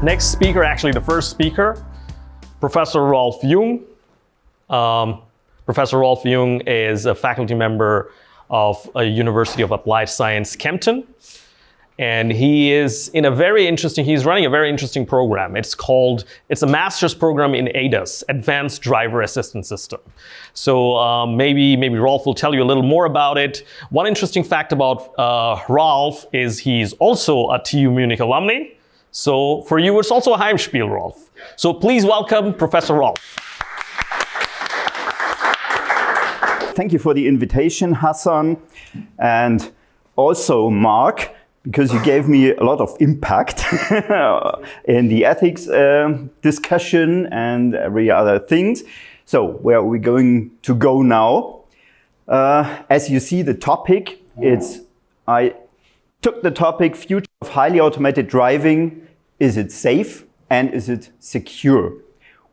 Next speaker, actually the first speaker, Professor Rolf Jung. Professor Rolf Jung is a faculty member of a University of Applied Science, Kempten. And he's running a very interesting program. It's a master's program in ADAS, Advanced Driver Assistance System. So maybe Rolf will tell you a little more about it. One interesting fact about Rolf is he's also a TU Munich alumni. So for you, it's also a Heimspiel, Rolf. So please welcome Professor Rolf. Thank you for the invitation, Hassan, and also Mark, because you gave me a lot of impact in the ethics discussion and every other things. So where are we going to go now? As you see the topic, I took the topic, future of highly automated driving. Is it safe and is it secure?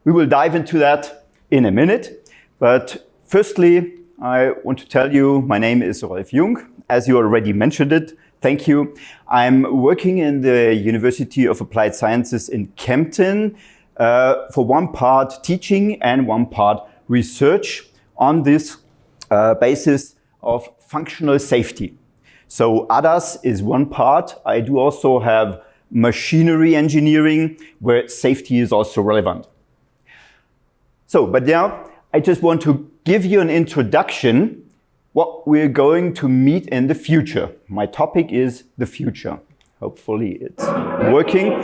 We will dive into that in a minute, but firstly, I want to tell you my name is Rolf Jung. As you already mentioned it, thank you. I'm working in the University of Applied Sciences in Kempten for one part teaching and one part research on this basis of functional safety. So ADAS is one part. I do also have machinery engineering where safety is also relevant. So, but now I just want to give you an introduction what we're going to meet in the future. My topic is the future. Hopefully it's working.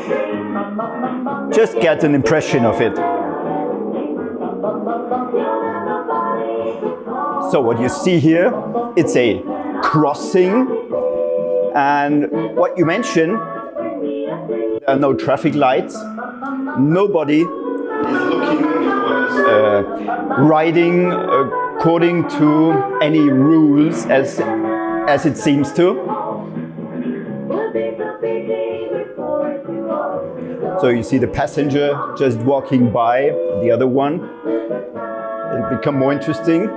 Just get an impression of it. So what you see here, it's a crossing. And what you mentioned, there are no traffic lights. Nobody is looking riding according to any rules as it seems to. So you see the passenger just walking by, the other one. It'll become more interesting.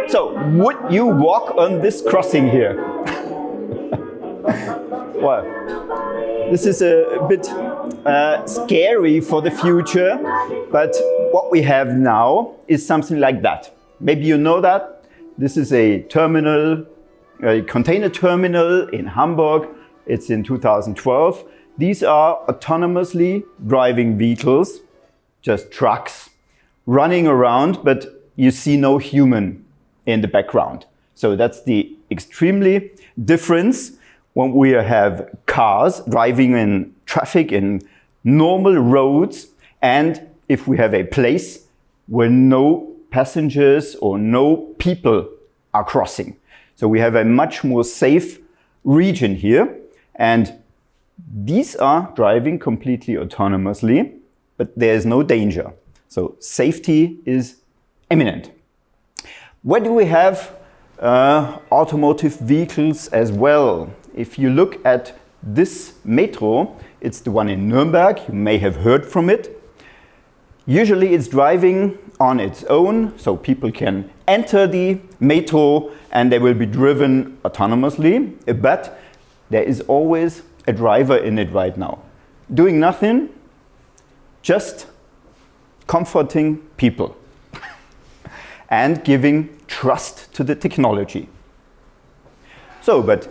So would you walk on this crossing here? Well, this is a bit scary for the future, but what we have now is something like that. Maybe you know that. This is a terminal, a container terminal in Hamburg. It's in 2012. These are autonomously driving vehicles, just trucks, running around, but you see no human in the background. So that's the extremely difference when we have cars driving in traffic in normal roads, and if we have a place where no passengers or no people are crossing. So we have a much more safe region here, and these are driving completely autonomously, but there is no danger. So safety is imminent. Where do we have automotive vehicles as well? If you look at this metro, it's the one in Nuremberg, you may have heard from it. Usually it's driving on its own, so people can enter the metro and they will be driven autonomously, but there is always a driver in it right now. Doing nothing, just comforting people and giving trust to the technology. So, but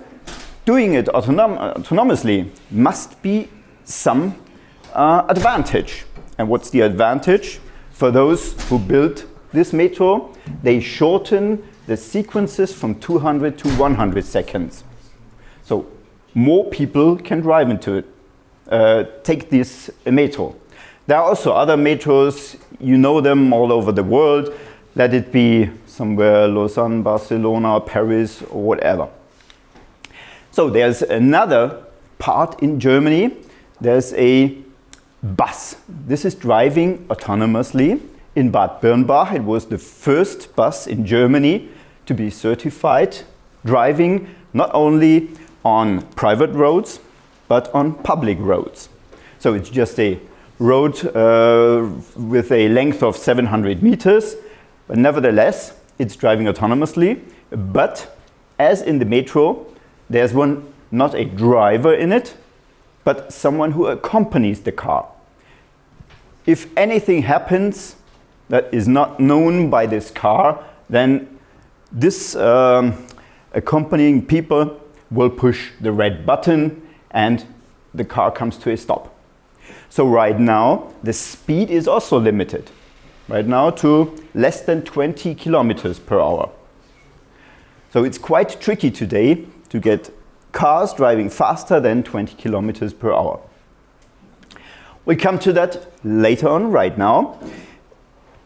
doing it autonomously must be some advantage. And what's the advantage? For those who built this metro, they shorten the sequences from 200 to 100 seconds. So more people can drive into it, take this metro. There are also other metros, you know them all over the world. Let it be somewhere Lausanne, Barcelona, Paris, or whatever. So there's another part in Germany. There's a bus. This is driving autonomously in Bad Birnbach. It was the first bus in Germany to be certified, driving not only on private roads, but on public roads. So it's just a road with a length of 700 meters, but nevertheless, it's driving autonomously. But as in the metro, there's one not a driver in it, but someone who accompanies the car. If anything happens that is not known by this car, then this accompanying people will push the red button and the car comes to a stop. So right now, the speed is also limited. Right now to less than 20 kilometers per hour. So it's quite tricky today to get cars driving faster than 20 kilometers per hour. We'll come to that later on. Right now,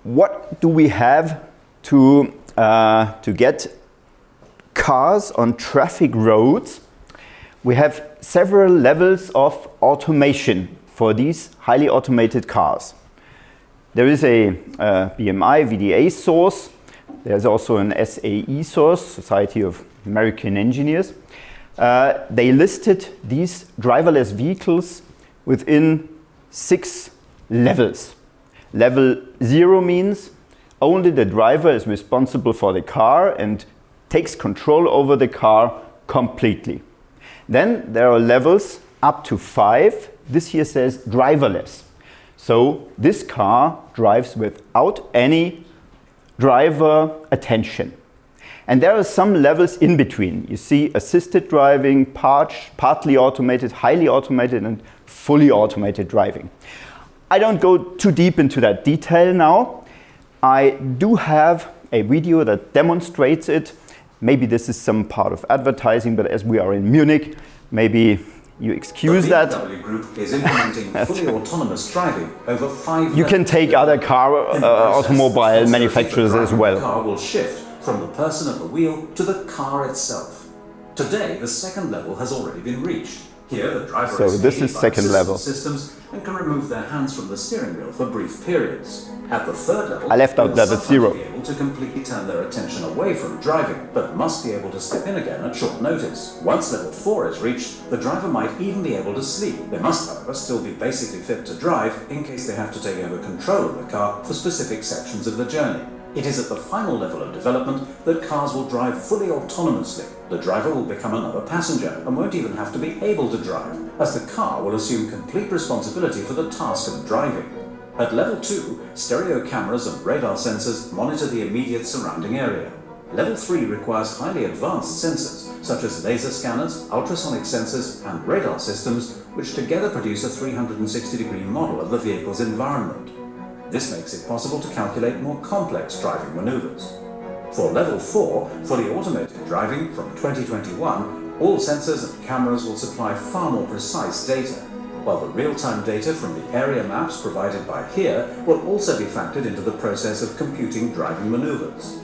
what do we have to get cars on traffic roads? We have several levels of automation for these highly automated cars. There is a BMI VDA source. There's also an SAE source, Society of American Engineers. They listed these driverless vehicles within 6 levels. Level 0 means only the driver is responsible for the car and takes control over the car completely. Then there are levels up to 5. This here says driverless. So this car drives without any driver attention. And there are some levels in between. You see assisted driving, partly automated, highly automated, and fully automated driving. I don't go too deep into that detail now. I do have a video that demonstrates it. Maybe this is some part of advertising, but as we are in Munich, maybe you excuse that. The BMW Group is implementing fully autonomous driving over 5 You can take other car automobile manufacturers as well. The car will shift from the person at the wheel to the car itself. Today, the second level has already been reached. Here, the driver So this is second level. Systems and can remove their hands from the steering wheel for brief periods. At the third level, I left out level 0. Be able to completely turn their attention away from driving, but must be able to step in again at short notice. Once level 4 is reached, the driver might even be able to sleep. They must, however, still be basically fit to drive in case they have to take over control of the car for specific sections of the journey. It is at the final level of development that cars will drive fully autonomously. The driver will become another passenger and won't even have to be able to drive, as the car will assume complete responsibility for the task of driving. At level 2, stereo cameras and radar sensors monitor the immediate surrounding area. Level 3 requires highly advanced sensors, such as laser scanners, ultrasonic sensors, and radar systems, which together produce a 360-degree model of the vehicle's environment. This makes it possible to calculate more complex driving maneuvers. For level 4, fully automated driving from 2021, all sensors and cameras will supply far more precise data, while the real-time data from the area maps provided by HERE will also be factored into the process of computing driving maneuvers.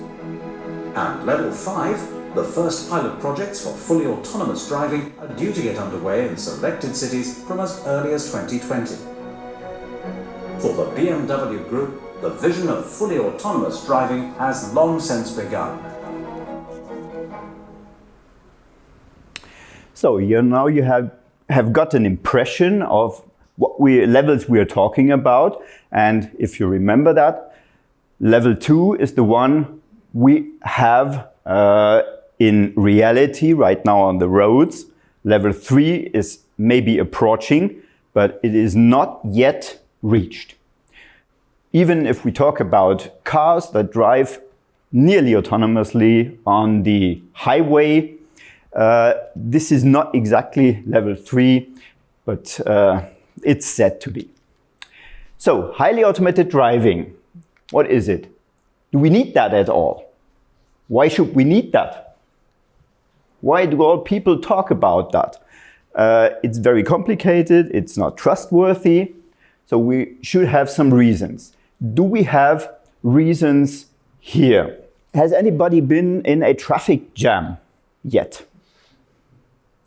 And level 5, the first pilot projects for fully autonomous driving are due to get underway in selected cities from as early as 2020. For the BMW Group, the vision of fully autonomous driving has long since begun. So now you have got an impression of what levels we are talking about. And if you remember that, level 2 is the one we have in reality right now on the roads. Level 3 is maybe approaching, but it is not yet reached. Even if we talk about cars that drive nearly autonomously on the highway, this is not exactly level 3, but it's said to be. So, highly automated driving, what is it? Do we need that at all? Why should we need that? Why do all people talk about that? It's very complicated, it's not trustworthy, so we should have some reasons. Do we have reasons here? Has anybody been in a traffic jam yet?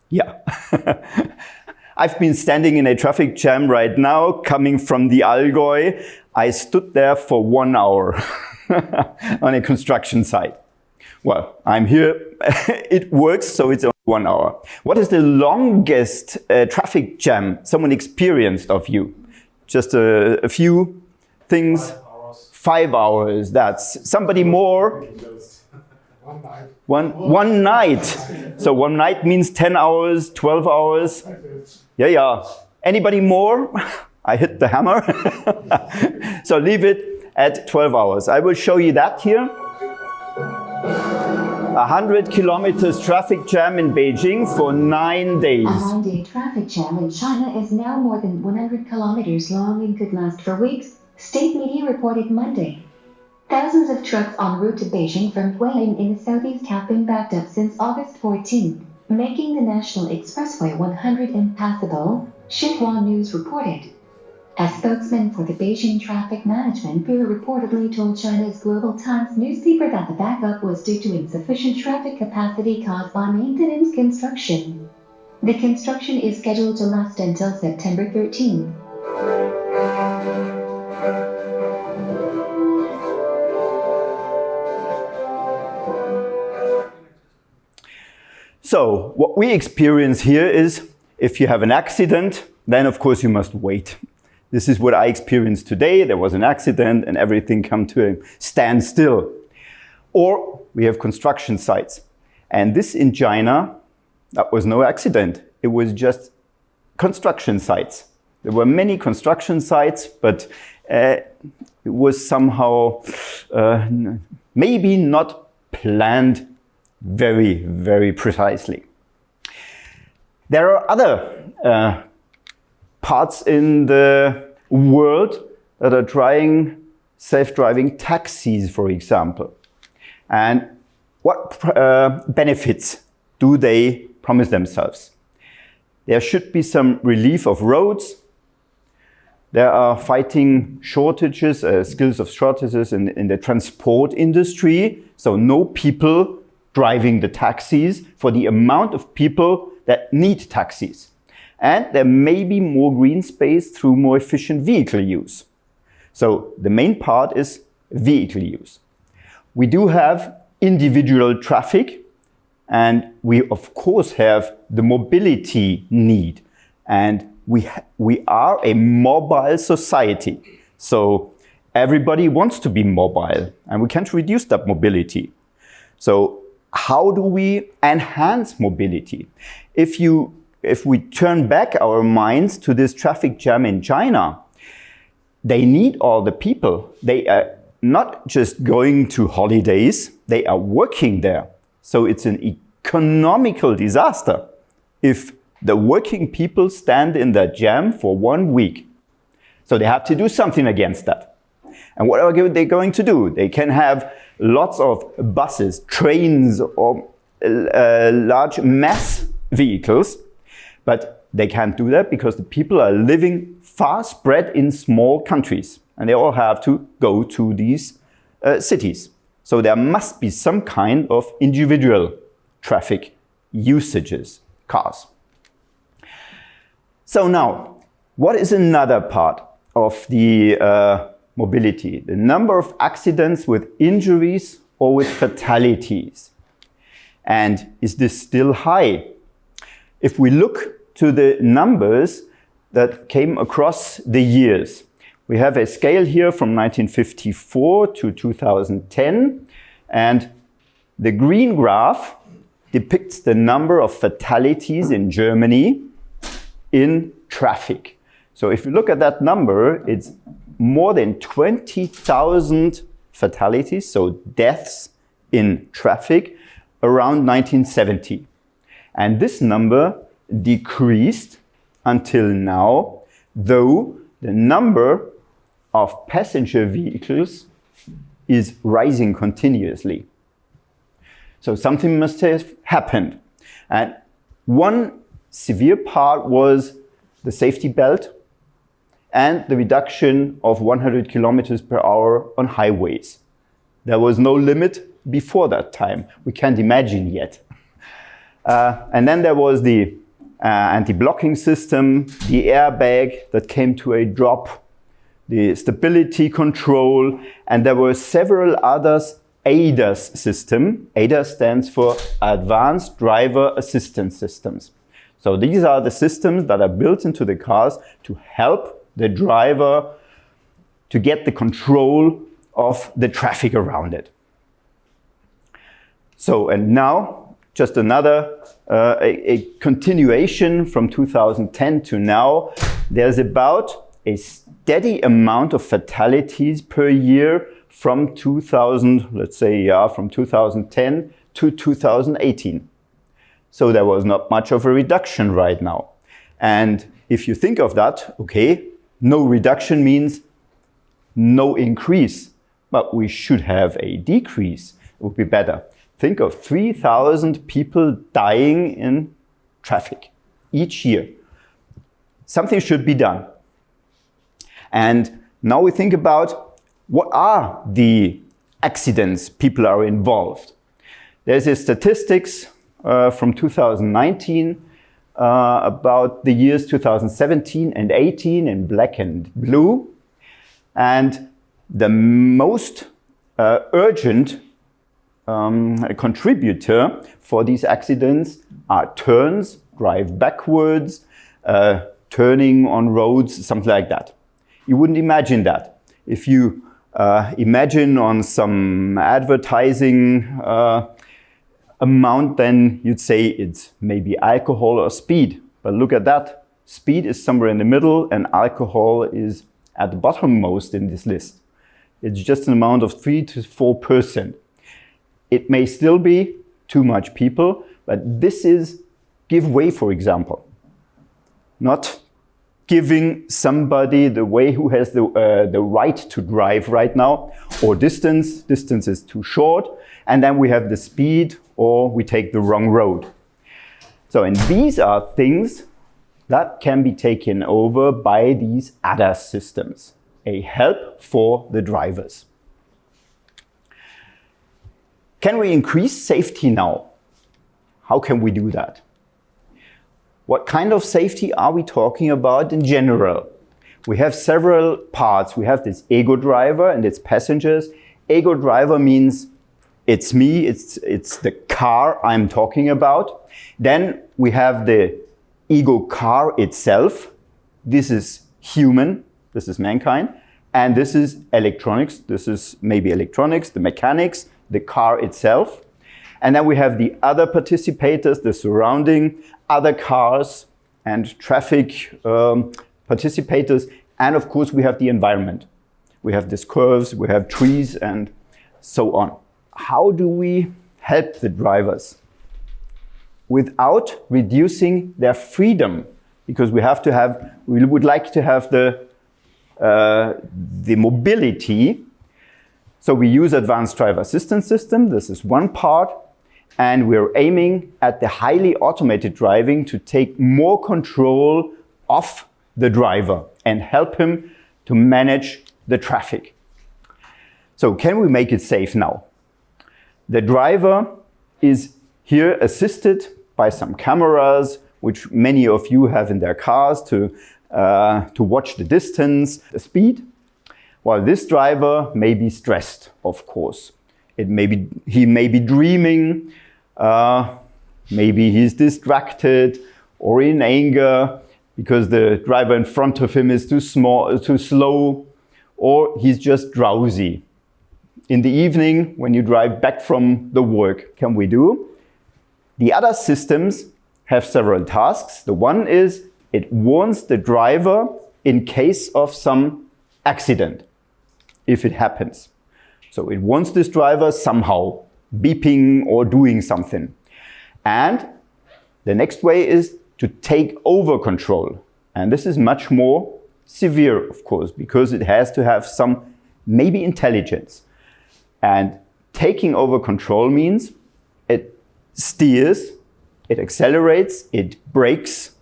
Yeah. I've been standing in a traffic jam right now, coming from the Allgäu. I stood there for 1 hour on a construction site. Well, I'm here. It works, so it's only 1 hour. What is the longest traffic jam someone experienced of you? Just a few things. 5 hours. 5 hours. That's somebody more. One night. So one night means 10 hours, 12 hours. Yeah. Anybody more? I hit the hammer. So leave it at 12 hours. I will show you that here. 100 kilometers traffic jam in Beijing for 9 days. A 9-day traffic jam in China is now more than 100 kilometers long and could last for weeks, state media reported Monday. Thousands of trucks en route to Beijing from Guilin in the southeast have been backed up since August 14, making the National Expressway 100 impassable, Xinhua News reported. A spokesman for the Beijing Traffic Management Bureau reportedly told China's Global Times newspaper that the backup was due to insufficient traffic capacity caused by maintenance construction. The construction is scheduled to last until September 13. So what we experience here is if you have an accident, then of course you must wait. This is what I experienced today. There was an accident and everything come to a standstill. Or we have construction sites. And this in China, that was no accident. It was just construction sites. There were many construction sites, but it was somehow maybe not planned very, very precisely. There are other parts in the world that are trying self-driving taxis, for example. And what benefits do they promise themselves? There should be some relief of roads. There are fighting shortages, skills of shortages in the transport industry. So no people driving the taxis for the amount of people that need taxis. And there may be more green space through more efficient vehicle use. So the main part is vehicle use. We do have individual traffic, and we of course have the mobility need. And we are a mobile society. So everybody wants to be mobile, and we can't reduce that mobility. So how do we enhance mobility? If we turn back our minds to this traffic jam in China, they need all the people. They are not just going to holidays, they are working there. So it's an economical disaster if the working people stand in that jam for 1 week. So they have to do something against that. And what are they going to do? They can have lots of buses, trains, or large mass vehicles, but they can't do that because the people are living far spread in small countries, and they all have to go to these cities. So there must be some kind of individual traffic usages, cars. So now, what is another part of the mobility? The number of accidents with injuries or with fatalities. And is this still high? If we look to the numbers that came across the years, we have a scale here from 1954 to 2010, and the green graph depicts the number of fatalities in Germany in traffic. So if you look at that number, it's more than 20,000 fatalities, so deaths in traffic, around 1970. And this number decreased until now, though the number of passenger vehicles is rising continuously. So something must have happened. And one severe part was the safety belt and the reduction of 100 kilometers per hour on highways. There was no limit before that time. We can't imagine yet. And then there was the anti-blocking system, the airbag that came to a drop, the stability control, and there were several others. ADAS system. ADAS stands for Advanced Driver Assistance Systems. So these are the systems that are built into the cars to help the driver to get the control of the traffic around it. So, and now, just another, a continuation from 2010 to now, there's about a steady amount of fatalities per year from 2000, let's say, from 2010 to 2018. So there was not much of a reduction right now. And if you think of that, okay, no reduction means no increase, but we should have a decrease. It would be better. Think of 3,000 people dying in traffic each year. Something should be done. And now we think about what are the accidents people are involved. There's a statistics from 2019 about the years 2017 and 18 in black and blue. And the most urgent contributor for these accidents are turns, drive backwards, turning on roads, something like that. You wouldn't imagine that. If you imagine on some advertising amount, then you'd say it's maybe alcohol or speed. But look at that. Speed is somewhere in the middle and alcohol is at the bottommost in this list. It's just an amount of 3 to 4%. It may still be too much people, but this is give way, for example. Not giving somebody the way who has the right to drive right now, or distance is too short, and then we have the speed, or we take the wrong road. So, and these are things that can be taken over by these ADAS systems, a help for the drivers. Can we increase safety now? How can we do that? What kind of safety are we talking about in general? We have several parts. We have this ego driver and its passengers. Ego driver means it's me, it's the car I'm talking about. Then we have the ego car itself. This is human, this is mankind. And this is electronics. This is maybe electronics, the mechanics, the car itself. And then we have the other participators, the surrounding, other cars and traffic participators. And of course, we have the environment. We have these curves, we have trees and so on. How do we help the drivers? Without reducing their freedom, because we would like to have the mobility. So we use advanced driver assistance system. This is one part. And we're aiming at the highly automated driving to take more control of the driver and help him to manage the traffic. So can we make it safe now? The driver is here assisted by some cameras, which many of you have in their cars to watch the distance, the speed. While this driver may be stressed, of course. He may be dreaming, maybe he's distracted or in anger because the driver in front of him is too slow, or he's just drowsy. In the evening, when you drive back from the work, can we do? The other systems have several tasks. The one is it warns the driver in case of some accident, if it happens. So it warns this driver somehow, beeping or doing something. And the next way is to take over control. And this is much more severe, of course, because it has to have some maybe intelligence. And taking over control means it steers, it accelerates, it brakes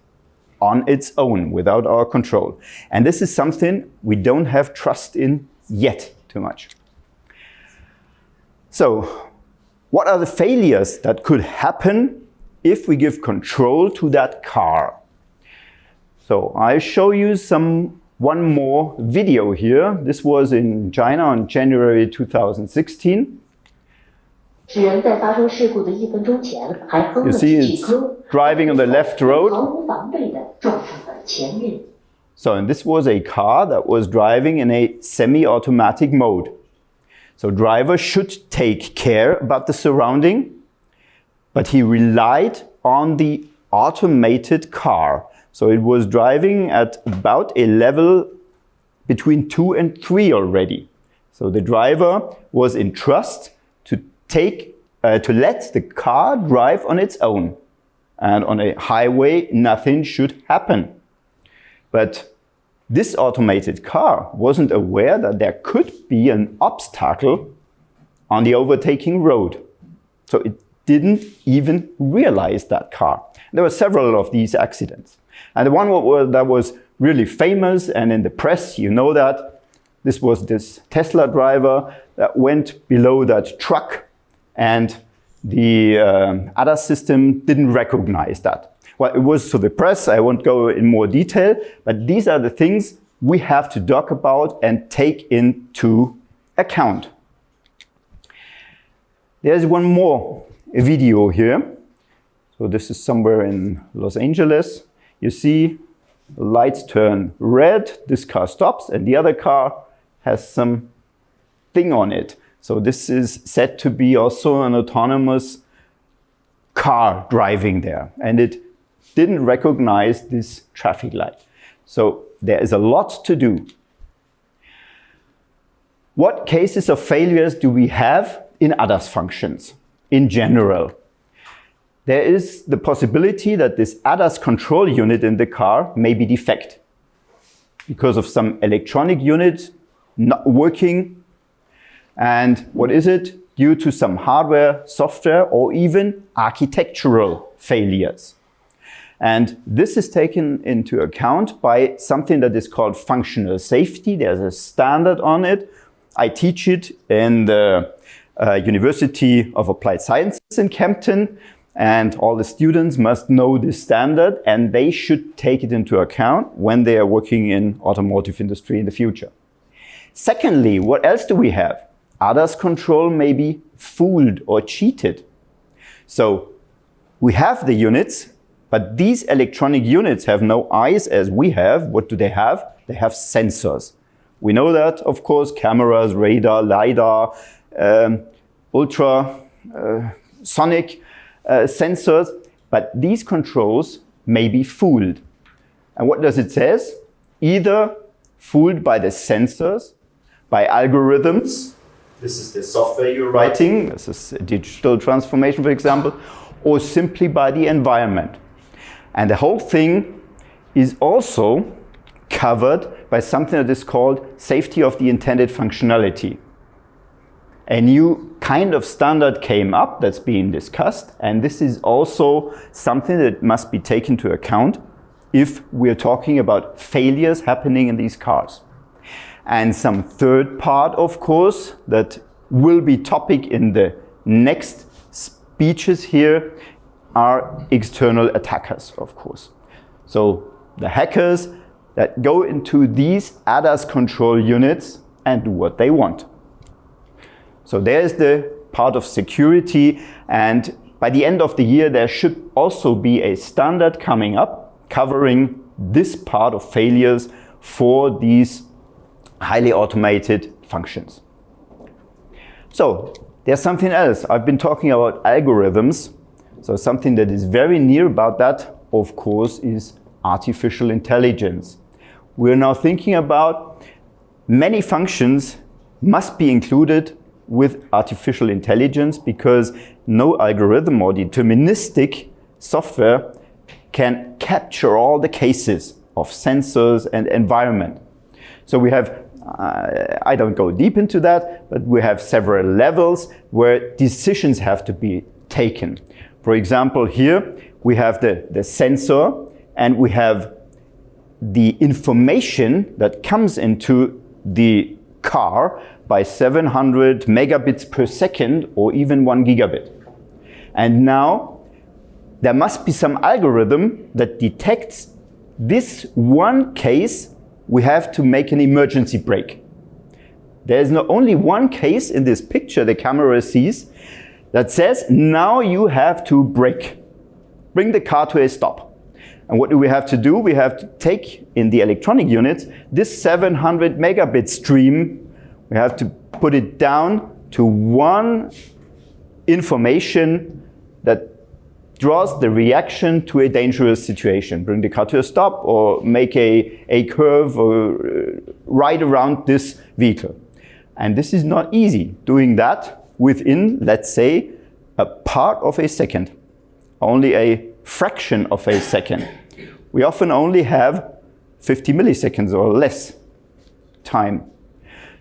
on its own without our control. And this is something we don't have trust in yet too much. So, what are the failures that could happen if we give control to that car? So, I'll show you one more video here. This was in China on January 2016. You see it's driving on the left road. So, and this was a car that was driving in a semi-automatic mode. So driver should take care about the surrounding. but he relied on the automated car. So it was driving at about a level between 2 and 3 already. So the driver was in trust to let the car drive on its own. And on a highway, nothing should happen. But this automated car wasn't aware that there could be an obstacle on the overtaking road. So it didn't even realize that car. There were several of these accidents. And the one that was really famous and in the press, you know that, this was this Tesla driver that went below that truck and the ADAS system didn't recognize that. Well, it was to the press, I won't go in more detail, but these are the things we have to talk about and take into account. There's one more video here. So this is somewhere in Los Angeles. You see the lights turn red, this car stops, and the other car has some thing on it. So this is said to be also an autonomous car driving there, and it didn't recognize this traffic light. So there is a lot to do. What cases of failures do we have in ADAS functions in general? There is the possibility that this ADAS control unit in the car may be defect because of some electronic unit not working. And what is it? Due to some hardware, software, or even architectural failures. And this is taken into account by something that is called functional safety. There's a standard on it. I teach it in the University of Applied Sciences in Kempten, and all the students must know this standard, and they should take it into account when they are working in automotive industry in the future. Secondly, what else do we have? ADAS control may be fooled or cheated. So we have the units, but these electronic units have no eyes as we have. What do they have? They have sensors. We know that, of course, cameras, radar, LiDAR, ultrasonic sensors, but these controls may be fooled. And what does it say? Either fooled by the sensors, by algorithms. This is the software you're writing. This is a digital transformation, for example, or simply by the environment. And the whole thing is also covered by something that is called safety of the intended functionality. A new kind of standard came up that's being discussed, and this is also something that must be taken into account if we're talking about failures happening in these cars. And some third part, of course, that will be topic in the next speeches here are external attackers, of course. So the hackers that go into these ADAS control units and do what they want. So there's the part of security, and by the end of the year there should also be a standard coming up covering this part of failures for these highly automated functions. So there's something else. I've been talking about algorithms. So something that is very near about that, of course, is artificial intelligence. We're now thinking about many functions must be included with artificial intelligence because no algorithm or deterministic software can capture all the cases of sensors and environment. So we have, I don't go deep into that, but we have several levels where decisions have to be taken. For example, here we have the sensor and we have the information that comes into the car by 700 megabits per second or even 1 gigabit. And now there must be some algorithm that detects this one case. We have to make an emergency brake. There's not only one case in this picture the camera sees that says, now you have to brake. Bring the car to a stop. And what do we have to do? We have to take in the electronic units this 700 megabit stream. We have to put it down to one information that draws the reaction to a dangerous situation. Bring the car to a stop or make a curve or ride around this vehicle. And this is not easy, doing that within, let's say, a part of a second. Only a fraction of a second. We often only have 50 milliseconds or less time.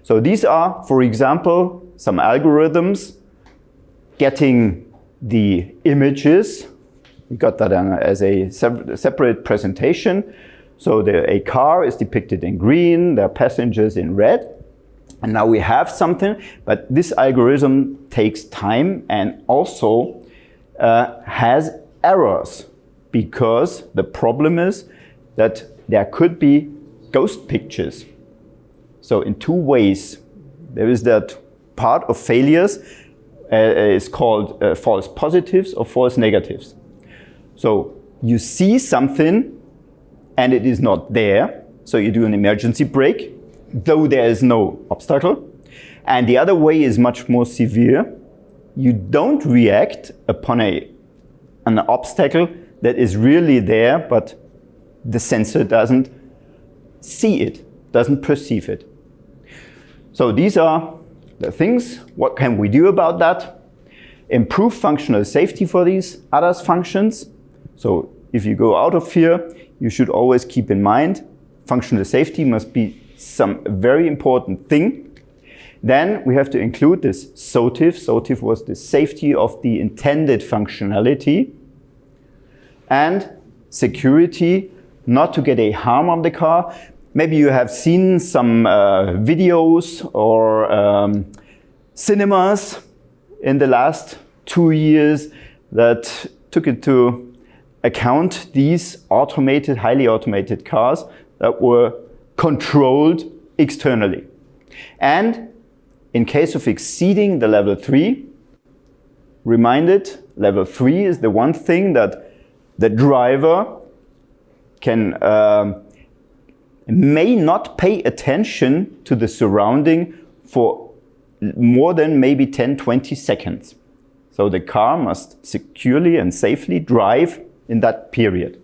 So these are, for example, some algorithms getting the images. We got that as a separate presentation. So a car is depicted in green, there are passengers in red. And now we have something, but this algorithm takes time and also has errors, because the problem is that there could be ghost pictures. So in two ways, there is that part of failures is called false positives or false negatives. So you see something and it is not there, so you do an emergency brake, though there is no obstacle. And the other way is much more severe. You don't react upon an obstacle that is really there, but the sensor doesn't see it, doesn't perceive it. So these are the things. What can we do about that? Improve functional safety for these ADAS functions. So if you go out of here, you should always keep in mind functional safety must be some very important thing. Then we have to include this SOTIF. SOTIF was the safety of the intended functionality. And security, not to get a harm on the car. Maybe you have seen some videos or cinemas in the last 2 years that took into account these automated, highly automated cars that were controlled externally. And in case of exceeding the level 3, reminded, level 3 is the one thing that the driver can may not pay attention to the surrounding for more than maybe 10-20 seconds. So the car must securely and safely drive in that period.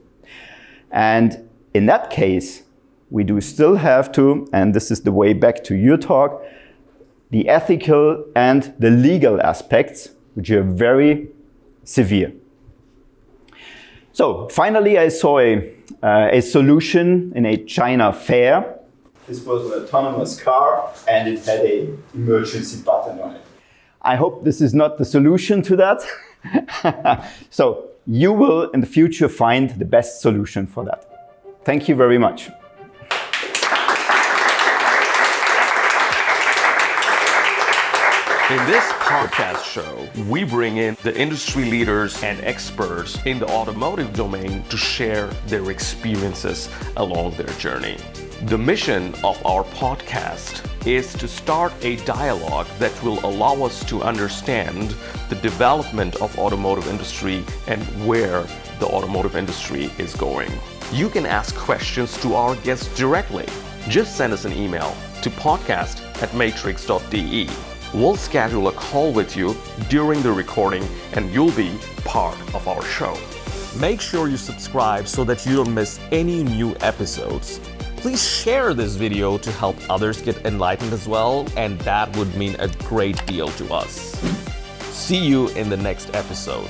And in that case, we do still have to, and this is the way back to your talk, the ethical and the legal aspects, which are very severe. So finally, I saw a solution in a China fair. This was an autonomous car and it had an emergency button on it. I hope this is not the solution to that. So you will in the future find the best solution for that. Thank you very much. In this podcast show, we bring in the industry leaders and experts in the automotive domain to share their experiences along their journey. The mission of our podcast is to start a dialogue that will allow us to understand the development of automotive industry and where the automotive industry is going. You can ask questions to our guests directly. Just send us an email to podcast@matrickz.de. We'll schedule a call with you during the recording and you'll be part of our show. Make sure you subscribe so that you don't miss any new episodes. Please share this video to help others get enlightened as well, and that would mean a great deal to us. See you in the next episode.